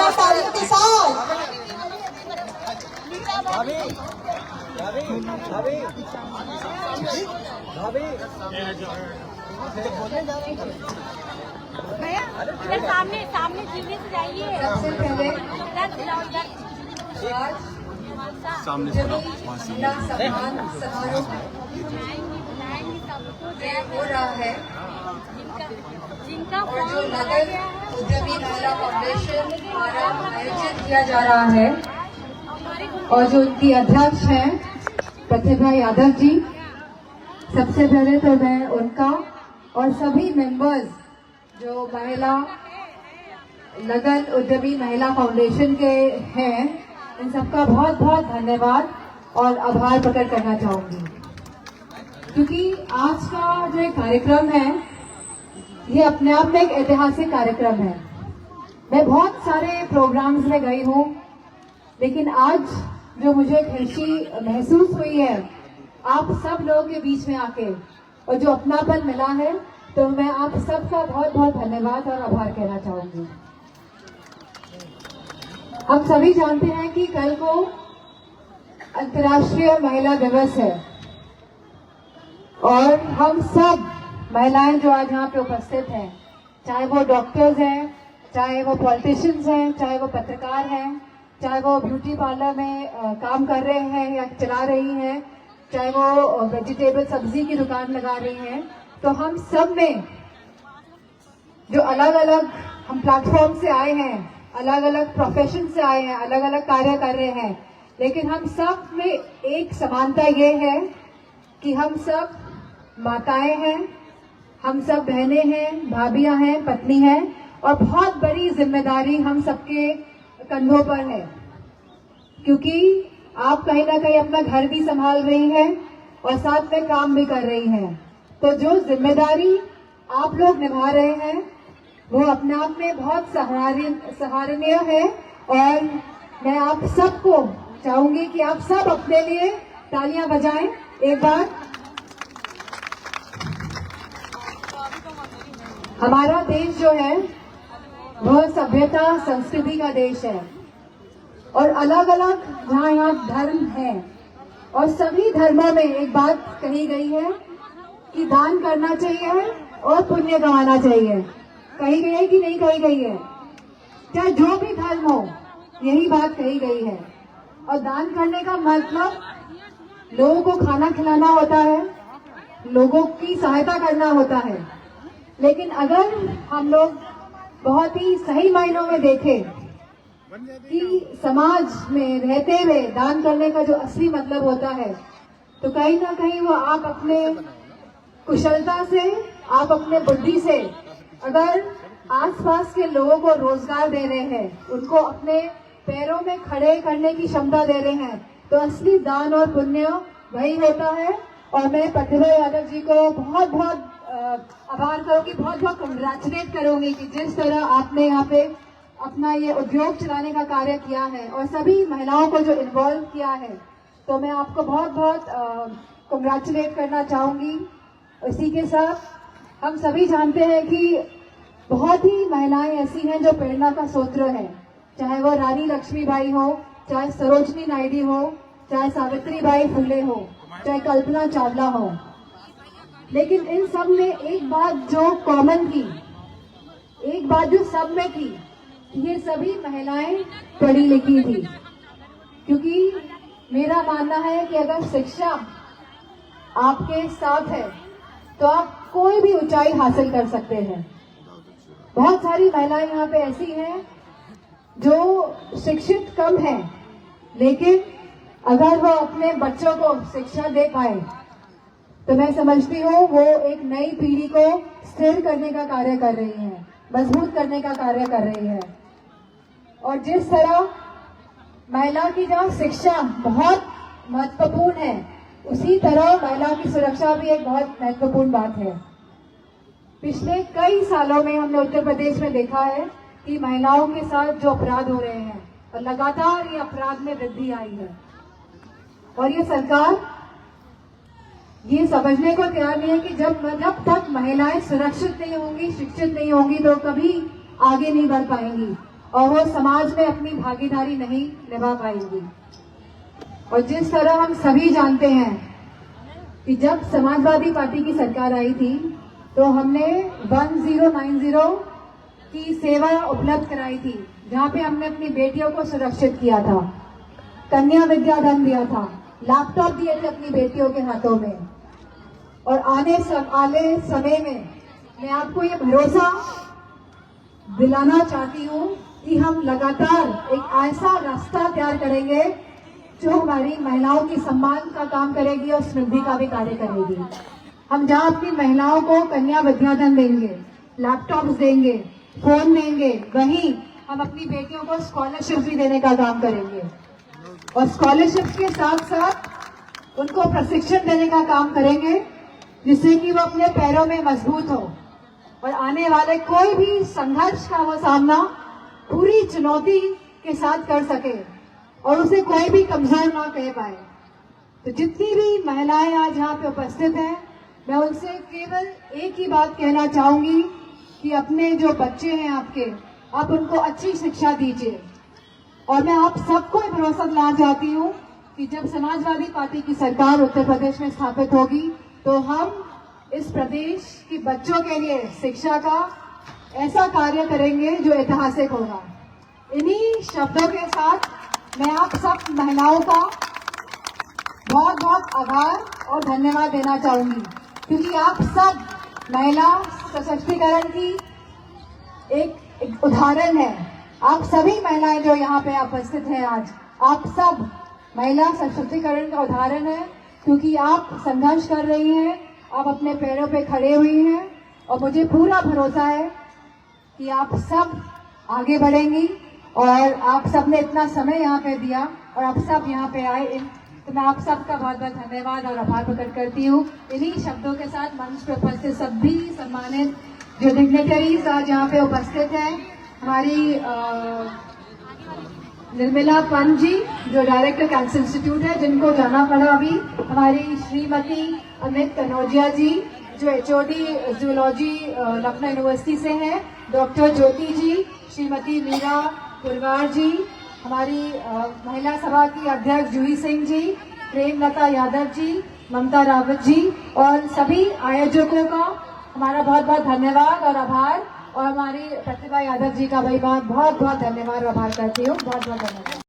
जोरदार तालियों के साथ। इधर सामने सामने जीने से जाइए। सबसे पहले सामने महिला सम्मान समारोह हो रहा है जिनका और जो नगर उद्यमी महिला फाउंडेशन द्वारा आयोजित किया जा रहा है और जो उनकी अध्यक्ष हैं प्रतिभा यादव जी, सबसे पहले तो मैं उनका और सभी मेंबर्स जो महिला लगन उद्यमी महिला फाउंडेशन के हैं, इन सबका बहुत बहुत धन्यवाद और आभार प्रकट करना चाहूंगी, क्योंकि आज का जो ये कार्यक्रम है ये अपने आप में एक ऐतिहासिक कार्यक्रम है। मैं बहुत सारे प्रोग्राम्स में गई हूँ, लेकिन आज जो मुझे खुशी महसूस हुई है आप सब लोगों के बीच में आके और जो अपनापन मिला है, तो मैं आप सबका बहुत बहुत धन्यवाद और आभार कहना चाहूंगी। हम सभी जानते हैं कि कल को अंतर्राष्ट्रीय महिला दिवस है और हम सब महिलाएं जो आज यहाँ पे उपस्थित हैं, चाहे वो डॉक्टर्स हैं, चाहे वो पॉलिटिशियंस हैं, चाहे वो पत्रकार हैं, चाहे वो ब्यूटी पार्लर में काम कर रहे हैं या चला रही हैं, चाहे वो वेजिटेबल सब्जी की दुकान लगा रही हैं, तो हम सब में जो अलग अलग हम प्लेटफॉर्म से आए हैं, अलग अलग प्रोफेशन से आए हैं, अलग अलग कार्य कर रहे हैं, लेकिन हम सब में एक समानता ये है कि हम सब माताएं हैं, हम सब बहनें हैं, भाभियां हैं, पत्नी हैं और बहुत बड़ी जिम्मेदारी हम सबके कंधों पर है, क्योंकि आप कहीं ना कहीं अपना घर भी संभाल रही हैं और साथ में काम भी कर रही हैं। तो जो जिम्मेदारी आप लोग निभा रहे हैं वो अपने आप में बहुत सराहनीय है और मैं आप सबको चाहूंगी कि आप सब अपने लिए तालियां बजाएं एक बार। हमारा देश जो है वह सभ्यता संस्कृति का देश है और अलग अलग जहाँ यहाँ धर्म है और सभी धर्मों में एक बात कही गई है कि दान करना चाहिए और पुण्य कमाना चाहिए। कही गई है कि नहीं कही गई है? चाहे जो भी धर्म हो यही बात कही गई है। और दान करने का मतलब लोगों को खाना खिलाना होता है, लोगों की सहायता करना होता है, लेकिन अगर हम लोग बहुत ही सही मायनों में देखें कि समाज में रहते हुए दान करने का जो असली मतलब होता है, तो कहीं ना कहीं वो आप अपने कुशलता से, आप अपने बुद्धि से अगर आसपास के लोगों को रोजगार दे रहे हैं, उनको अपने पैरों में खड़े करने की क्षमता दे रहे हैं, तो असली दान और पुण्य वही होता है। और मैं प्रतिभा यादव जी को बहुत बहुत आभार करूंगी, बहुत बहुत कंग्रेचुलेट करूंगी कि जिस तरह आपने यहाँ पे अपना ये उद्योग चलाने का कार्य किया है और सभी महिलाओं को जो इन्वॉल्व किया है, तो मैं आपको बहुत बहुत कंग्रेचुलेट करना चाहूंगी। इसी के साथ हम सभी जानते हैं कि बहुत ही महिलाएं ऐसी हैं जो प्रेरणा का स्रोत हैं, चाहे वो रानी लक्ष्मीबाई हो, चाहे सरोजनी नायडू हो, चाहे सावित्रीबाई फुले हो, चाहे कल्पना चावला हो, लेकिन इन सब में एक बात जो कॉमन थी, एक बात जो सब में थी, ये सभी महिलाएं पढ़ी लिखी थी। क्योंकि मेरा मानना है कि अगर शिक्षा आपके साथ है तो आप कोई भी ऊंचाई हासिल कर सकते हैं। बहुत सारी महिलाएं यहाँ पे ऐसी हैं जो शिक्षित कम हैं, लेकिन अगर वो अपने बच्चों को शिक्षा दे पाए तो मैं समझती हूँ वो एक नई पीढ़ी को स्थिर करने का कार्य कर रही है, मजबूत करने का कार्य कर रही है। और जिस तरह महिला की जहाँ शिक्षा बहुत महत्वपूर्ण है, उसी तरह महिला की सुरक्षा भी एक बहुत महत्वपूर्ण बात है। पिछले कई सालों में हमने उत्तर प्रदेश में देखा है कि महिलाओं के साथ जो अपराध हो रहे हैं और लगातार ये अपराध में वृद्धि आई है, और ये सरकार ये समझने को तैयार नहीं है कि जब तक महिलाएं सुरक्षित नहीं होंगी, शिक्षित नहीं होंगी, तो कभी आगे नहीं बढ़ पाएंगी। और वो समाज में अपनी भागीदारी नहीं निभा पाएंगी। और जिस तरह हम सभी जानते हैं कि जब समाजवादी पार्टी की सरकार आई थी तो हमने 1090 की सेवा उपलब्ध कराई थी, जहां पे हमने अपनी बेटियों को सुरक्षित किया था, कन्या विद्याधन दिया था, लैपटॉप दिए थे अपनी बेटियों के हाथों में। और आने समय में मैं आपको ये भरोसा दिलाना चाहती हूँ कि हम लगातार एक ऐसा रास्ता तैयार करेंगे जो हमारी महिलाओं की सम्मान का काम करेगी और समृद्धि का भी कार्य करेगी। हम जहाँ अपनी महिलाओं को कन्या विद्याधन देंगे, लैपटॉप्स देंगे, फोन देंगे, वहीं हम अपनी बेटियों को स्कॉलरशिप भी देने का काम करेंगे। और स्कॉलरशिप के साथ साथ उनको प्रशिक्षण देने का काम करेंगे, जिससे कि वो अपने पैरों में मजबूत हो और आने वाले कोई भी संघर्ष का वो सामना पूरी चुनौती के साथ कर सके और उसे कोई भी कमजोर ना कह पाए। तो जितनी भी महिलाएं आज यहाँ पे उपस्थित हैं, मैं उनसे केवल एक ही बात कहना चाहूंगी कि अपने जो बच्चे हैं आपके, आप उनको अच्छी शिक्षा दीजिए। और मैं आप सबको भरोसा दिलाना चाहती हूँ कि जब समाजवादी पार्टी की सरकार उत्तर प्रदेश में स्थापित होगी तो हम इस प्रदेश के बच्चों के लिए शिक्षा का ऐसा कार्य करेंगे जो ऐतिहासिक होगा। इन्हीं शब्दों के साथ मैं आप सब महिलाओं का बहुत बहुत आभार और धन्यवाद देना चाहूंगी, क्योंकि आप सब महिला सशक्तिकरण की एक उदाहरण है। आप सभी महिलाएं जो यहाँ पे उपस्थित हैं आज, आप सब महिला सशक्तिकरण का उदाहरण है, क्योंकि आप संघर्ष कर रही हैं, आप अपने पैरों पे खड़े हुई हैं और मुझे पूरा भरोसा है कि आप सब आगे बढ़ेंगी। और आप सब ने इतना समय यहाँ पे दिया और आप सब यहाँ पे आए, तो मैं आप सबका बहुत बहुत धन्यवाद और आभार प्रकट करती हूँ। इन्हीं शब्दों के साथ मंच पर उपस्थित सभी सम्मानित जो डिग्नेटरीज आज यहाँ पे उपस्थित हैं, हमारी निर्मला पंत जी जो डायरेक्टर कैंसर इंस्टीट्यूट है, जिनको जाना पड़ा अभी, हमारी श्रीमती अमित कनौजिया जी जो HOD जूलॉजी लखनऊ यूनिवर्सिटी से हैं, डॉक्टर ज्योति जी, श्रीमती मीरा पुरवार जी, हमारी महिला सभा की अध्यक्ष जूही सिंह जी, प्रेमलता यादव जी, ममता रावत जी और सभी आयोजकों का हमारा बहुत बहुत धन्यवाद और आभार। और हमारी प्रतिभा यादव जी का भी बहुत बहुत धन्यवाद और आभार करती हूँ। बहुत बहुत धन्यवाद।